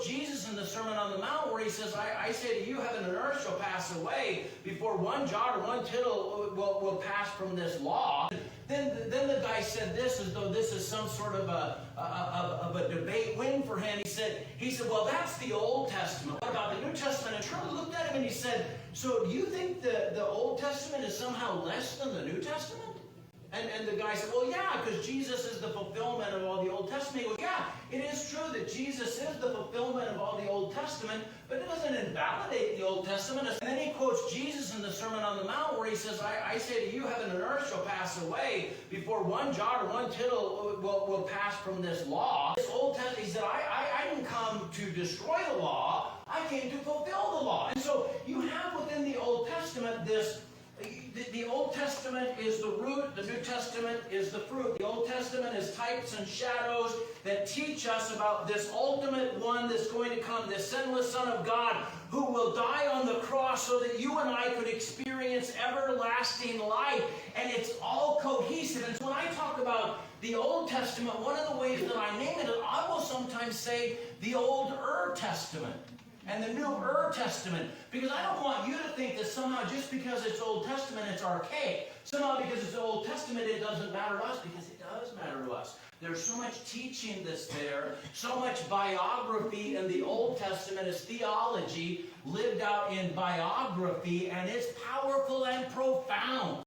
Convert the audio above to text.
quotes Jesus in the Sermon on the Mount where he says, I say to you, heaven and earth shall pass away before one jot or one tittle will pass from this law. Then the guy said this as though this is some sort of a debate win for him. He said, well, that's the Old Testament. What about the New Testament? And Charlie looked at him and he said, so do you think the Old Testament is somehow less than the New Testament? And the guy said, well, yeah, because Jesus is the fulfillment of all the Old Testament. He goes, yeah, it is true that Jesus is the fulfillment of all the Old Testament, but it doesn't invalidate the Old Testament. And then he quotes Jesus in the Sermon on the Mount where he says, I say to you, heaven and earth shall pass away before one jot or one tittle will pass from this law. This Old Testament, he said, I didn't come to destroy the law. I came to fulfill the law. And so you have within the Old Testament this. The Old Testament is the root, the New Testament is the fruit. The Old Testament is types and shadows that teach us about this ultimate one that's going to come, this sinless Son of God who will die on the cross so that you and I could experience everlasting life. And it's all cohesive. And so when I talk about the Old Testament, one of the ways that I name it, I will sometimes say the Older Testament and the Newer Testament, because I don't want you to think that somehow just because it's Old Testament it's archaic. Somehow because it's Old Testament it doesn't matter to us, because it does matter to us. There's so much teaching that's there, so much biography in the Old Testament is theology lived out in biography, and it's powerful and profound.